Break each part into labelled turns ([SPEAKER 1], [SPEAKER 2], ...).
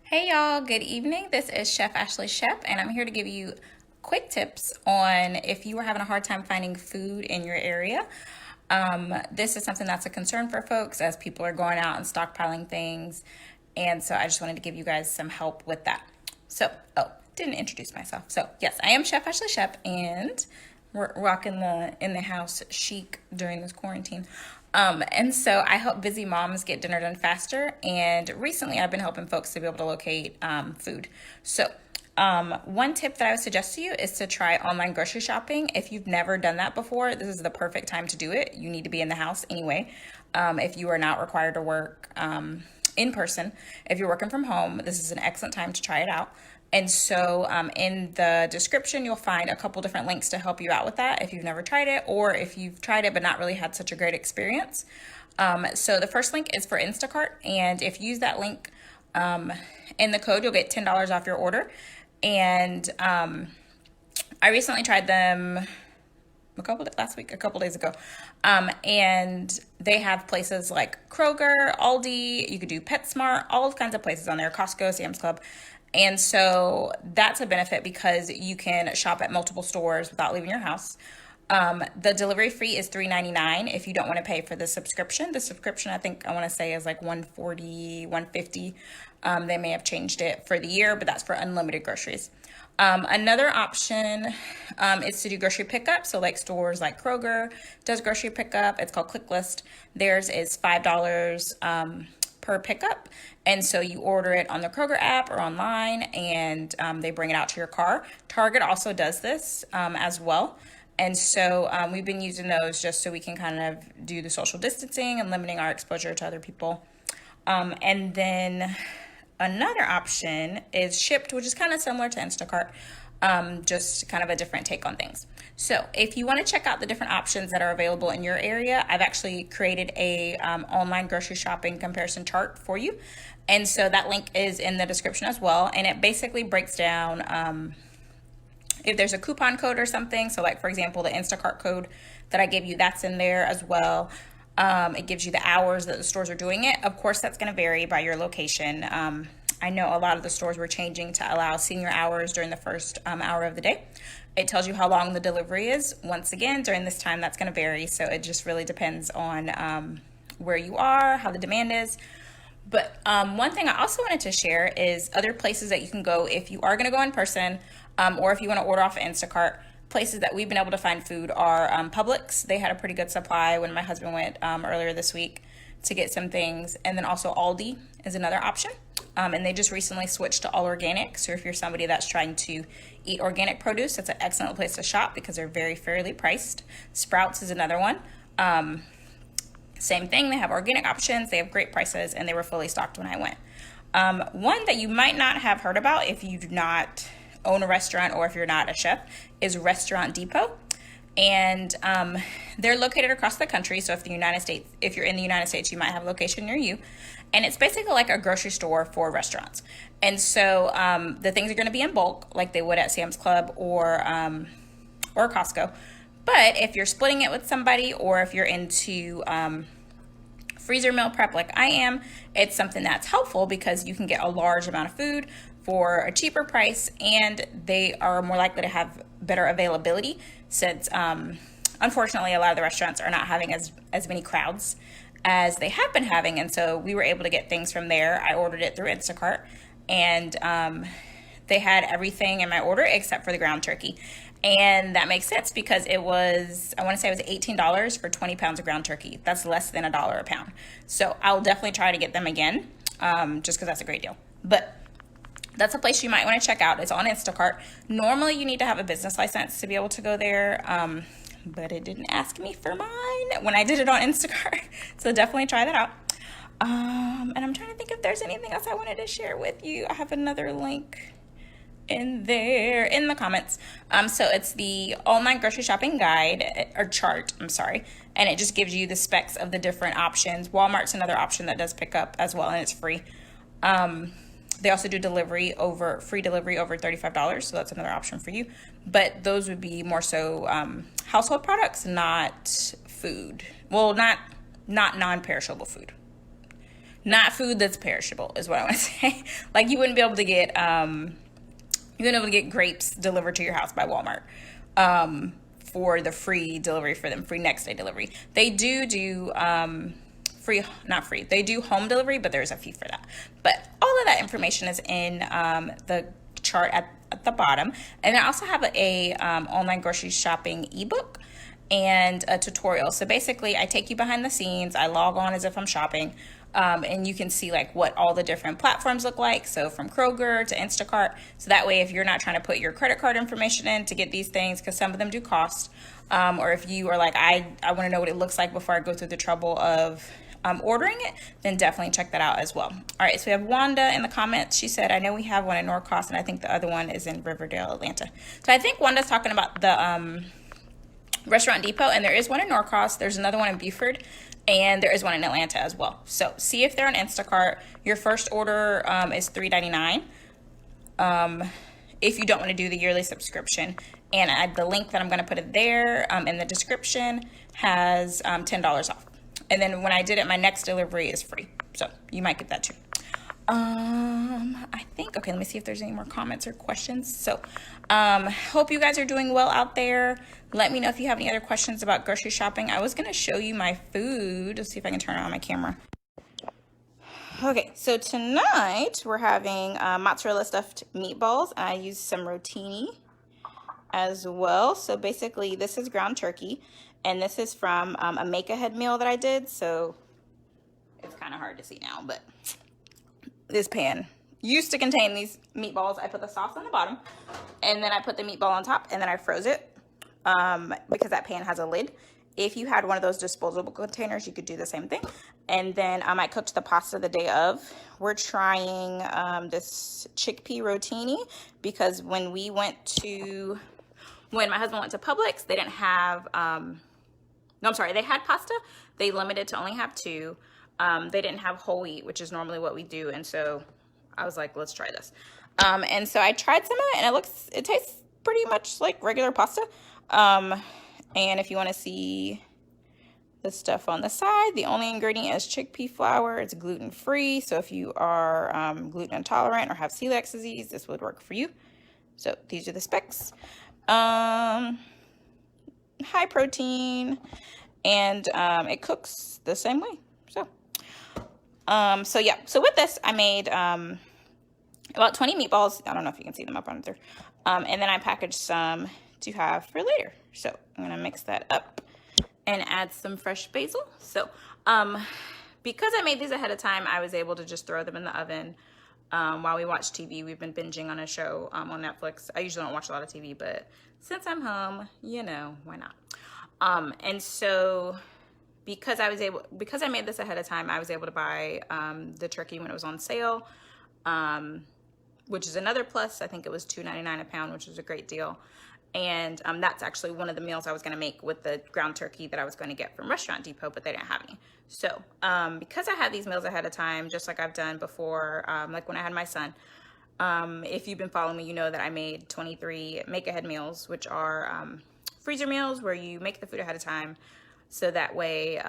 [SPEAKER 1] Hey y'all, good evening. This is Chef Ashley Shep, and I'm here to give you quick tips on if you are having a hard time finding food in your area. This is something that's a concern for folks as people are going out and stockpiling things, and so I just wanted to give you guys some help with that. Didn't introduce myself. So, yes, I am Chef Ashley Shep, and we're rocking the in the house chic during this quarantine. And so I help busy moms get dinner done faster. And recently I've been helping folks to be able to locate food. One tip that I would suggest to you is to try online grocery shopping. If you've never done that before, this is the perfect time to do it. You need to be in the house anyway. If you are not required to work in person, if you're working from home, this is an excellent time to try it out. In the description, you'll find a couple different links to help you out with that if you've never tried it or if you've tried it but not really had such a great experience. So the first link is for Instacart, and if you use that link in the code, you'll get $10 off your order. And I recently tried them a couple days ago. And they have places like Kroger, Aldi, you could do PetSmart, all kinds of places on there, Costco, Sam's Club. And so that's a benefit because you can shop at multiple stores without leaving your house. The delivery fee is $3.99 if you don't want to pay for the subscription. The subscription, I think I want to say, is like $140, $150. They may have changed it for the year, but that's for unlimited groceries. Another option is to do grocery pickup. So like stores like Kroger does grocery pickup. It's called ClickList. Theirs is $5 per pickup. And so you order it on the Kroger app or online, and they bring it out to your car. Target also does this as well. And so we've been using those just so we can kind of do the social distancing and limiting our exposure to other people. And then another option is Shipt, which is kind of similar to Instacart, just kind of a different take on things. So if you want to check out the different options that are available in your area, I've actually created a online grocery shopping comparison chart for you. And so that link is in the description as well. And it basically breaks down if there's a coupon code or something. So like, for example, the Instacart code that I gave you, that's in there as well. It gives you the hours that the stores are doing it. Of course, that's going to vary by your location. I know a lot of the stores were changing to allow senior hours during the first hour of the day. It tells you how long the delivery is. Once again, during this time, that's going to vary. So it just really depends on where you are, how the demand is. But one thing I also wanted to share is other places that you can go if you are going to go in person, or if you want to order off of Instacart. Places that we've been able to find food are Publix. They had a pretty good supply when my husband went earlier this week to get some things. And then also Aldi is another option. And they just recently switched to all organic. So if you're somebody that's trying to eat organic produce, that's an excellent place to shop because they're very fairly priced. Sprouts is another one. Same thing, they have organic options, they have great prices, and they were fully stocked when I went. One that you might not have heard about if you do not own a restaurant or if you're not a chef is Restaurant Depot. And they're located across the country. So if you're in the United States, you might have a location near you. And it's basically like a grocery store for restaurants. And so the things are going to be in bulk, like they would at Sam's Club or Costco. But if you're splitting it with somebody, or if you're into freezer meal prep like I am, it's something that's helpful because you can get a large amount of food for a cheaper price, and they are more likely to have better availability since unfortunately a lot of the restaurants are not having as many crowds as they have been having. And so we were able to get things from there. I ordered it through Instacart, and they had everything in my order except for the ground turkey. And that makes sense because I want to say it was $18 for 20 pounds of ground turkey. That's less than $1 a pound. So I'll definitely try to get them again, just because that's a great deal. But that's a place you might want to check out. It's on Instacart. Normally you need to have a business license to be able to go there, but it didn't ask me for mine when I did it on Instacart. So definitely try that out. And I'm trying to think if there's anything else I wanted to share with you. I have another link in there in the comments. So it's the online grocery shopping guide or chart, I'm sorry. And it just gives you the specs of the different options. Walmart's another option that does pick up as well, and it's free. They also do free delivery over $35. So that's another option for you. But those would be more so household products, not food. Well, not non-perishable food. not food that's perishable is what I want to say. Like you wouldn't be able to get grapes delivered to your house by Walmart for the free delivery for them, free next day delivery. They do free, not free. They do home delivery, but there's a fee for that. But all of that information is in the chart at the bottom. And I also have a online grocery shopping ebook and a tutorial. So basically, I take you behind the scenes. I log on as if I'm shopping. And you can see like what all the different platforms look like. So from Kroger to Instacart. So that way, if you're not trying to put your credit card information in to get these things, because some of them do cost, or if you are like, I want to know what it looks like before I go through the trouble of ordering it, then definitely check that out as well. All right, so we have Wanda in the comments. She said, I know we have one in Norcross, and I think the other one is in Riverdale, Atlanta. So I think Wanda's talking about the Restaurant Depot, and there is one in Norcross. There's another one in Buford, and there is one in Atlanta as well. So see if they're on Instacart. Your first order is $3.99 if you don't want to do the yearly subscription. And the link that I'm going to put it there in the description has $10 off. And then when I did it, my next delivery is free. So you might get that too. I think, okay, let me see if there's any more comments or questions. So, hope you guys are doing well out there. Let me know if you have any other questions about grocery shopping. I was going to show you my food. Let's see if I can turn it on my camera. Okay, so tonight we're having mozzarella stuffed meatballs. And I used some rotini as well. So basically this is ground turkey. And this is from a make-ahead meal that I did. So it's kind of hard to see now, but this pan used to contain these meatballs. I put the sauce on the bottom, and then I put the meatball on top, and then I froze it because that pan has a lid. If you had one of those disposable containers, you could do the same thing. And then I cooked the pasta the day of. We're trying this chickpea rotini because when my husband went to Publix, they didn't have, they had pasta. They limited to only have 2. They didn't have whole wheat, which is normally what we do. And so I was like, let's try this. And so I tried some of it, and it tastes pretty much like regular pasta. And if you want to see the stuff on the side, the only ingredient is chickpea flour. It's gluten-free. So if you are gluten intolerant or have celiac disease, this would work for you. So these are the specs. High protein, and it cooks the same way. So yeah, so with this, I made about 20 meatballs. I don't know if you can see them up on there. And then I packaged some to have for later. So I'm going to mix that up and add some fresh basil. So because I made these ahead of time, I was able to just throw them in the oven while we watch TV. We've been binging on a show on Netflix. I usually don't watch a lot of TV, but since I'm home, why not? And so because I made this ahead of time, I was able to buy the turkey when it was on sale, which is another plus. I think it was $2.99 a pound, which was a great deal. And that's actually one of the meals I was going to make with the ground turkey that I was going to get from Restaurant Depot, but they didn't have any. So because I had these meals ahead of time, just like I've done before, like when I had my son, if you've been following me, you know that I made 23 make-ahead meals, which are freezer meals where you make the food ahead of time. So that way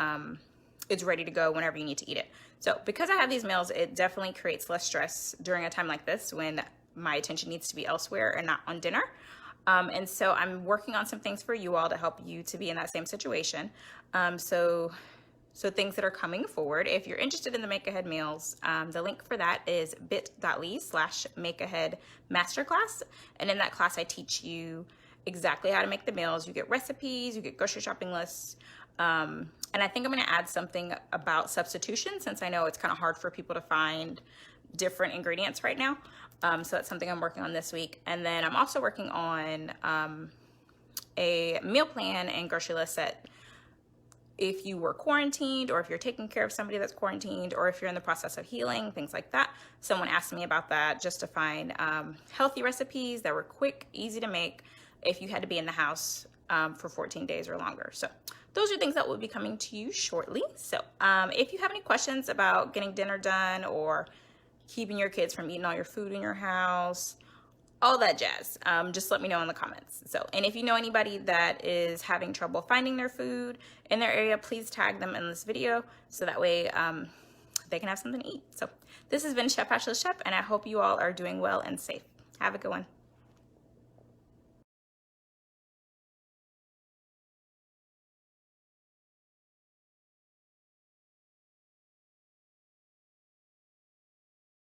[SPEAKER 1] it's ready to go whenever you need to eat it. So because I have these meals, it definitely creates less stress during a time like this when my attention needs to be elsewhere and not on dinner. And so I'm working on some things for you all to help you to be in that same situation. So things that are coming forward, if you're interested in the Make Ahead meals, the link for that is bit.ly/makeahead masterclass. And in that class, I teach you exactly how to make the meals. You get recipes, you get grocery shopping lists. And I think I'm going to add something about substitution, since I know it's kind of hard for people to find different ingredients right now. So that's something I'm working on this week. And then I'm also working on a meal plan and grocery list that if you were quarantined, or if you're taking care of somebody that's quarantined, or if you're in the process of healing, things like that. Someone asked me about that, just to find healthy recipes that were quick, easy to make if you had to be in the house for 14 days or longer. So those are things that will be coming to you shortly. So if you have any questions about getting dinner done or keeping your kids from eating all your food in your house, all that jazz, just let me know in the comments. So, and if you know anybody that is having trouble finding their food in their area, please tag them in this video, so that way they can have something to eat. So this has been Chef Ashley Shep, and I hope you all are doing well and safe. Have a good one.